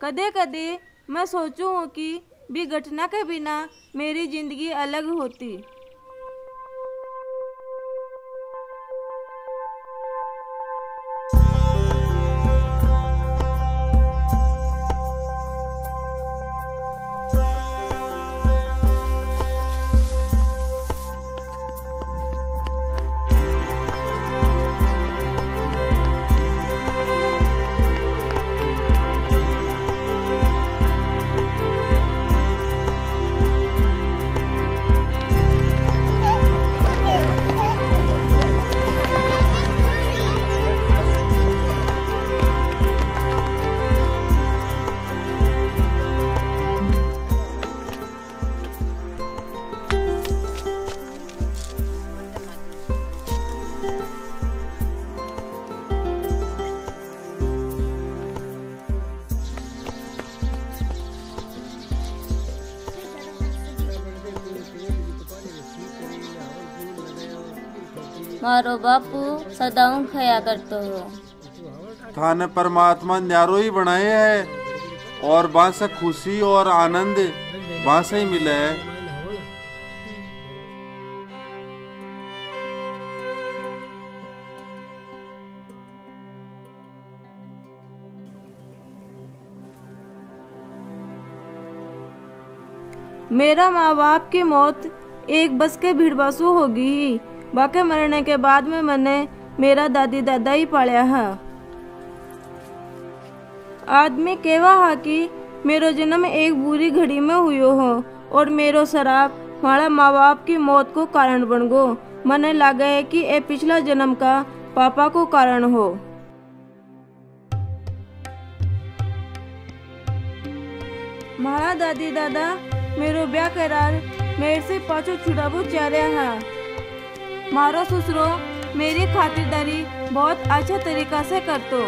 कदे कदे मैं सोचूं हूँ कि भी घटना के बिना मेरी जिंदगी अलग होती। मारो बापू सदाऊं खया करते हो। थाने परमात्मा न्यारो ही बनाए है और वहां से खुशी और आनंद वहां से ही मिले है। मेरा माँ बाप की मौत एक बस के भीड़बासु होगी। बाके मरने के बाद में मैंने मेरा दादी दादा ही पालिया है। आदमी केवा है कि मेरो जन्म एक बुरी घड़ी में हुयो हो और मेरो शराब हमारा माँ बाप की मौत को कारण बन गो। मने लागे है कि ये पिछला जन्म का पापा को कारण हो। हमारा दादी दादा मेरो ब्याह करार मेरे से पाछो छुड़ाबो चाह रहा है। मारो ससुरो मेरी खातिरदारी बहुत अच्छा तरीका से करतो।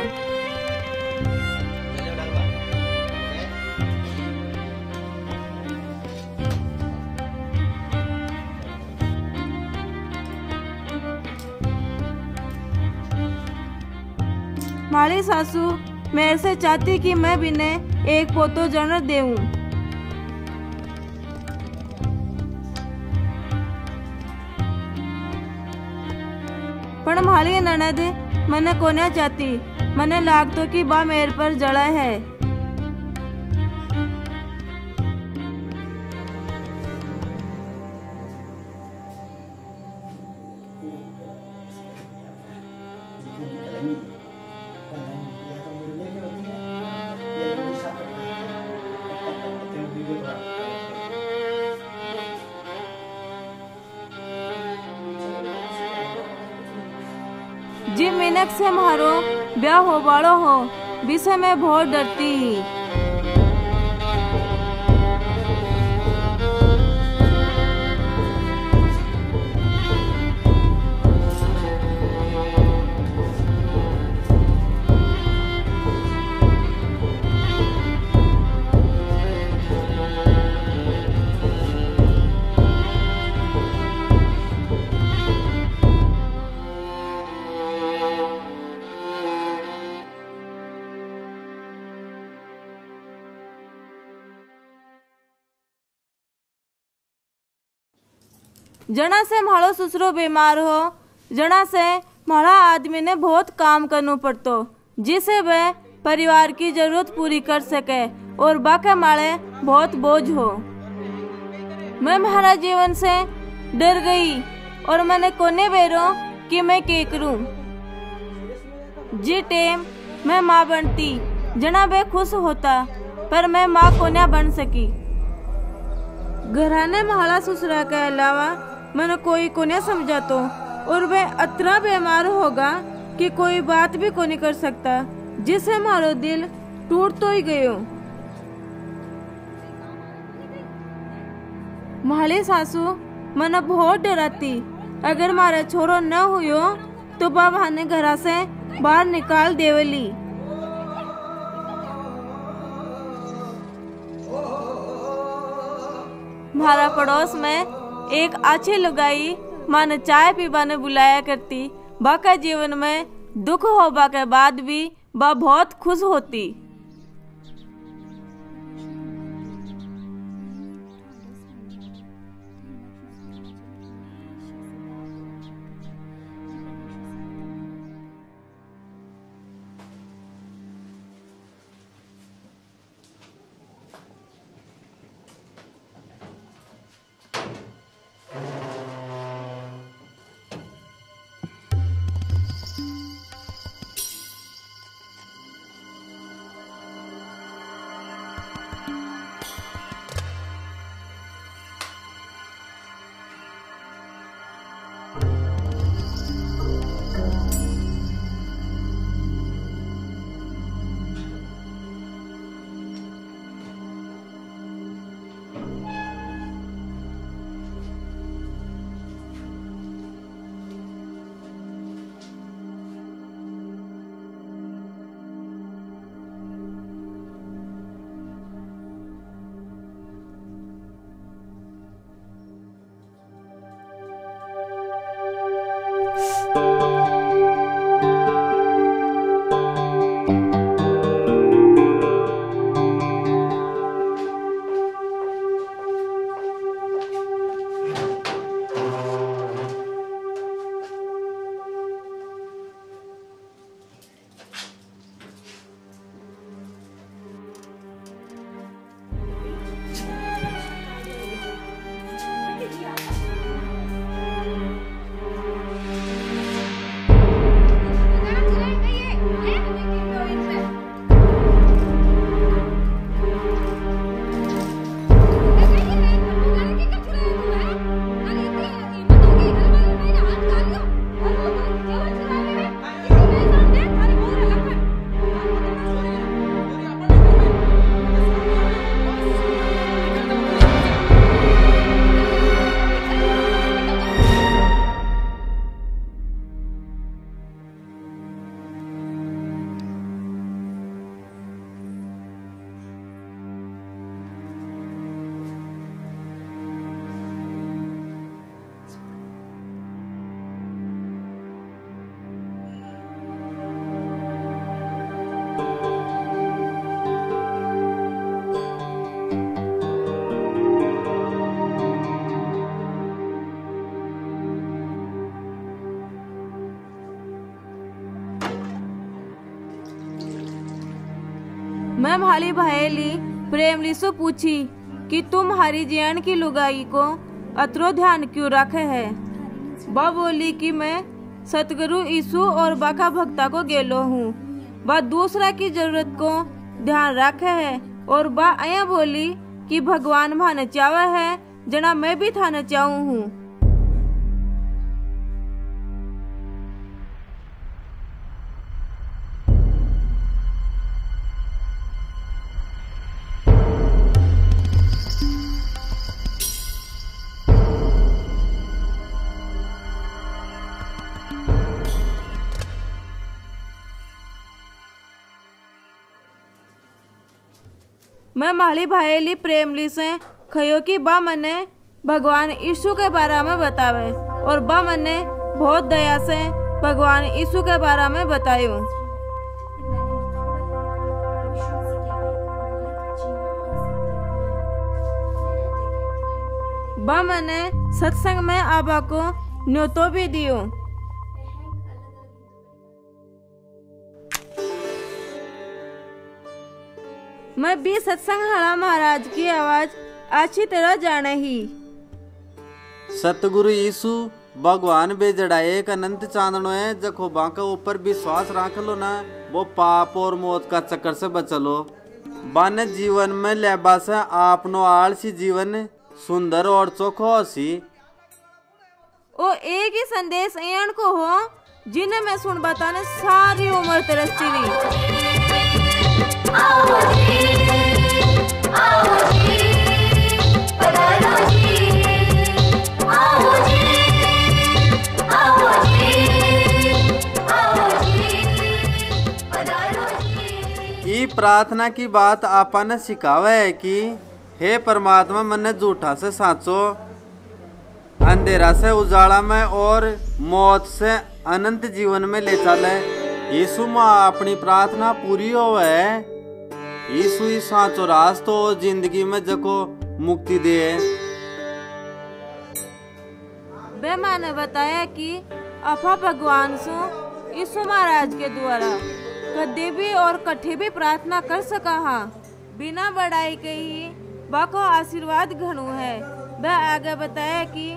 मारी सासू मेरे से चाहती कि मैं बिने एक पोतो जन्म देऊं। पण माली ननद मने कोने चाहती। मने लागतो कि बा मेरे पर जड़ा है। जी मिनक से मारो ब्याह हो बाड़ो हो विषय में बहुत डरती ही। जना से मारो ससुरो बीमार हो, जना से मारा आदमी ने बहुत काम करना पड़तो जिसे वह परिवार की जरूरत पूरी कर सके और बाकी माले बहुत बोझ हो। मैं मेरा जीवन से डर गई और मैंने कोने बेरो कि मैं क्या करूं। जी टेम मैं माँ बनती जना वे खुश होता पर मैं माँ कोन्या बन सकी। घराने महला ससुरा के अलावा मैंने कोई को नहीं समझा तो और वह इतना बीमार होगा कि कोई बात भी को नहीं कर सकता जिससे हमारो दिल टूट तो ही गयो। माली सासू मने बहुत डराती अगर मारे छोरो न हुयो तो बाबा ने घरा से बाहर निकाल देवली। हमारा पड़ोस में एक अच्छी लुगाई माने चाय पीवाने बुलाया करती। बाका जीवन में दुख होबा के बाद भी बा बहुत खुश होती। मैं भाली भाईली प्रेमली से पूछी कि तुम हरी जियान की लुगाई को अतरो ध्यान क्यों रखे है। वह बोली कि मैं सतगुरु यीशु और बाका भक्ता को गेलो हूँ, वह दूसरा की जरूरत को ध्यान रखे है। और वह अया बोली कि भगवान भाने चावे है जना मैं भी थाने चाहूँ हूँ। मैं माली भाईली प्रेमली से खयो कि बा मने भगवान यीशु के बारे में बतावे और बा मने बहुत दया से भगवान यीशु के बारे में बतायो। बा मने सत्संग में आबा को न्योतो भी दियो। मैं भी सत्संग हड़ा महाराज की आवाज अच्छी तरह जाने ही। सतगुरु यीशु भगवान बेजड़ा एक अनंत चांदनो है, जखो बांका ऊपर विश्वास रख लो ना, वो पाप और मौत का चक्कर से बचलो। बाने जीवन में लेबा से आपनो आलसी जीवन सुंदर और चोखो सी। ओ एक ही संदेश एन को हो जिन्हें मैं सुन बताने सारी उम्र तरसती रही। ई प्रार्थना की बात आपा ने सिखावे है कि हे परमात्मा मन्ने झूठा से साचो, अंधेरा से उजाला में और मौत से अनंत जीवन में ले चले। यीशु माँ अपनी प्रार्थना पूरी होवे। यीशु ही साचो रास्तो जिंदगी में जको मुक्ति दे। बे माँ ने बताया कि अफा भगवान सो यीशु महाराज के द्वारा कदे भी और कठे भी प्रार्थना कर सका हा, बिना बढ़ाई के ही बाको आशीर्वाद घणु है। वह आगे बताया कि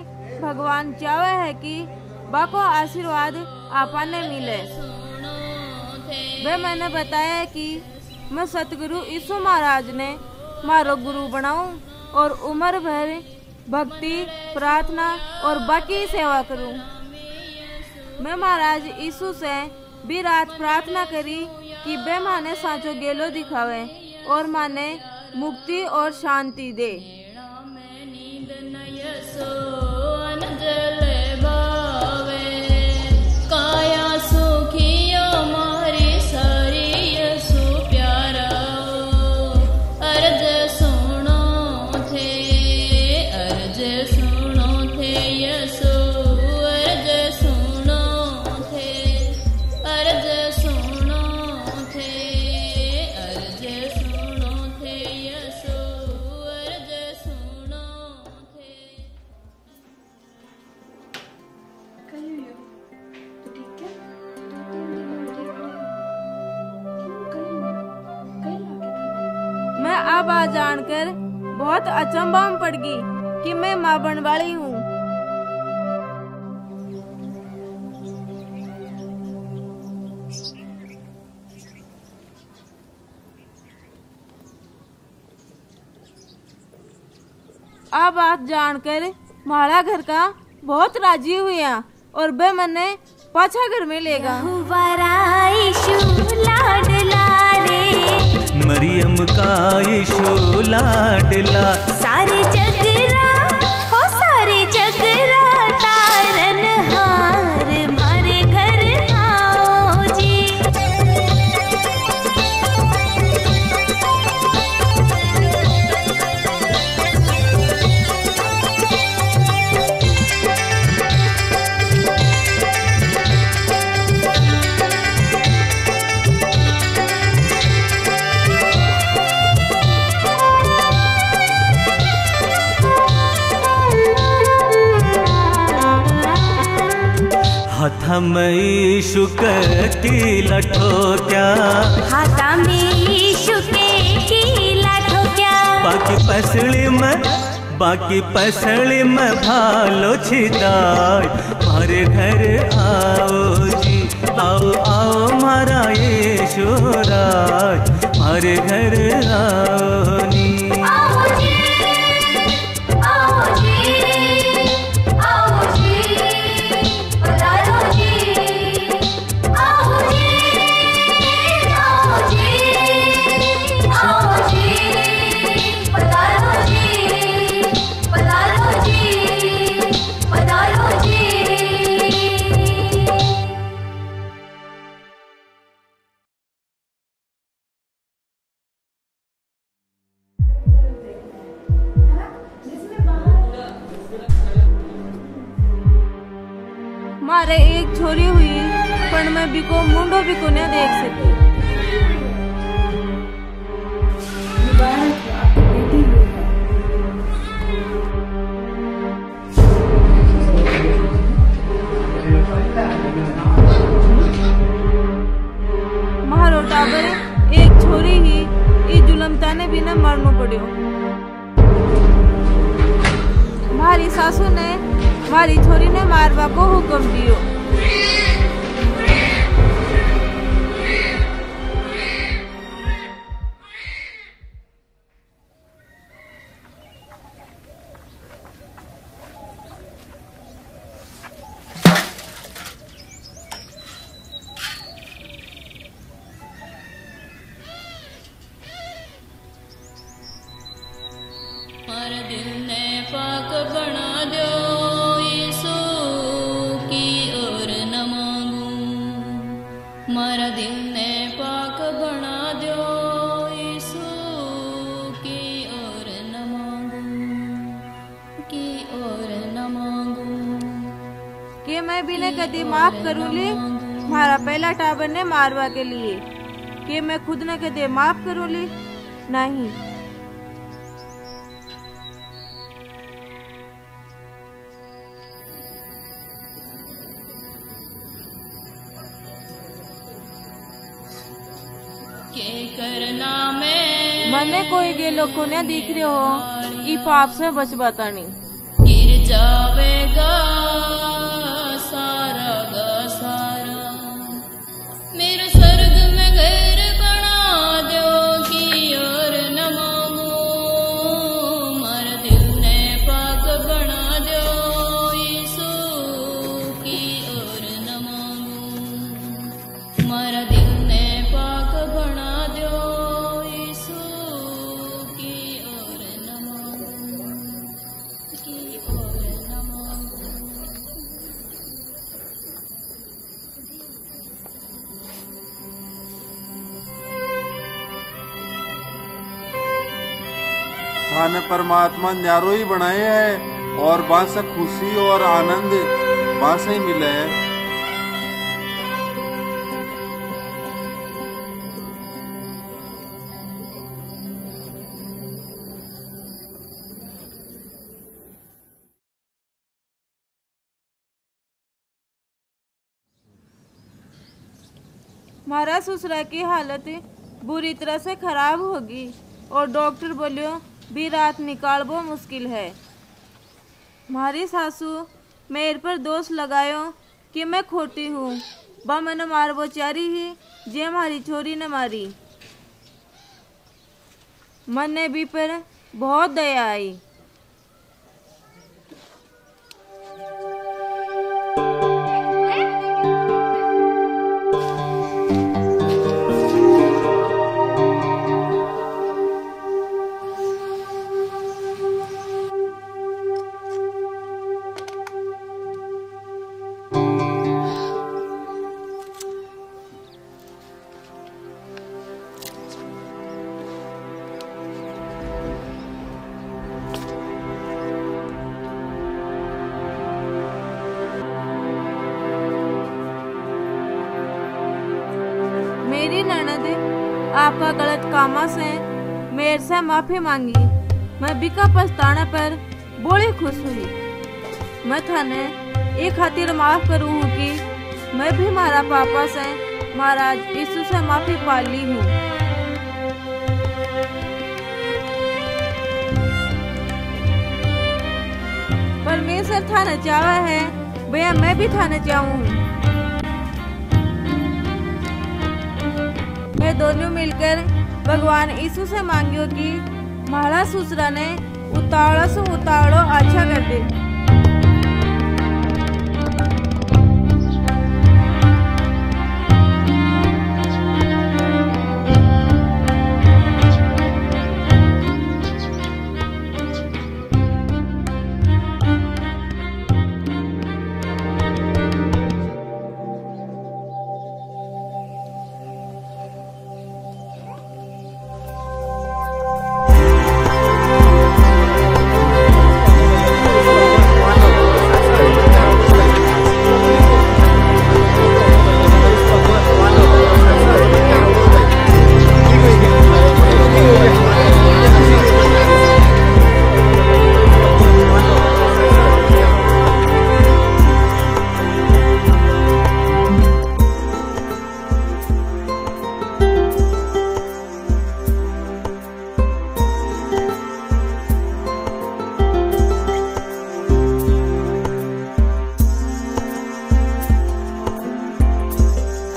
भगवान चाहे है कि बाको आशीर्वाद आपा ने मिले। वह मैंने बताया कि मैं सतगुरु यीशु महाराज ने मारो गुरु बनाऊं और उम्र भर भक्ति प्रार्थना और बाकी सेवा करूं। मैं महाराज यीशु से भी रात प्रार्थना करी कि बे माने साचो गेलो दिखावे और माने मुक्ति और शांति दे। मैं अब आ जानकर बहुत अचंभा में पड़ गई कि मैं माँ बन वाली हूँ। अब बात जानकर माला घर का बहुत राजी हुई और बे मने पाछा घर में लेगा। मरियम का यीशु लाडला, सारे जगरा हो सारे जगरा तारन हार मारे घर आओ जी। हाथा में यीशु के तिलक हो क्या, हाथा में यीशु के बाकी पसली में भालो छिदाय मारे घर आओ जी, आओ आओ मारा यशोराज मारे घर आओ नी। मारे एक छोरी हुई पण मैं बिको मुंडो बिको न देख सकी। मारो टाबर एक छोरी ही ई जुलमता ने भी न मरनो पड़ियो। मारी सासू ने मारी छोरी ने मारवा को हुक्म दियो। हर दिल ने पाक बना दो मारा दिल ने पाक बना दो यीशु की और न मांगू की और न मांगू। कि मैं भी ने कदी माफ करूँगी मारा पहला टाबर ने मारवा के लिए, कि मैं खुद ने कदे माफ करूँगी नहीं। के करना मने कोई गेलो को न दिख रहे हो ई पाप से बच बतानी। गिर जावेगा सारा गा सारा मेरे स्वर्ग में घर बना दो की और न मांगू। मारा दिल ने पाक बना दो यीशु की और न मांगू। मारा दिल ने पाक बना थाने परमात्मा न्यारो ही बनाए है और वहां से खुशी और आनंद वहां से ही मिले है। मारा ससुरा की हालत बुरी तरह से खराब होगी और डॉक्टर बोलियो भी रात निकालबो मुश्किल है। मारी सासू मेरे पर दोष लगायो कि मैं खोटी हूँ, बा मैंने मारबो चारी ही जे हमारी छोरी ने मारी। मन ने भी पर बहुत दया आई। मेरी ननद आपका गलत कामा से मेरे से माफी मांगी। मैं बिका पछताने पर बड़ी खुश हुई। मैं थाने ये खातिर माफ करूँ कि मैं भी मारा पापा से महाराज यीशु से माफी पा ली हूँ। परमेश्वर थाने चावा है, भैया मैं भी थाने चाहूँ। मैं दोनों मिलकर भगवान यीशु से मांगियो कि माड़ा ससुरा ने उतावड़ा से उतावड़ो अच्छा कर दे।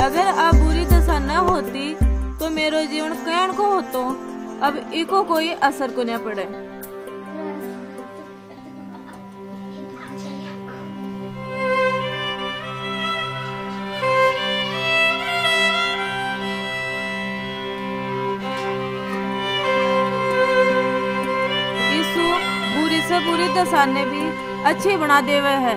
अगर अब बुरी दशा न होती तो मेरो जीवन कैन को होतो, अब इको कोई असर को न पड़े। यीशु बुरी से बुरी दशा ने भी अच्छी बना देवे है।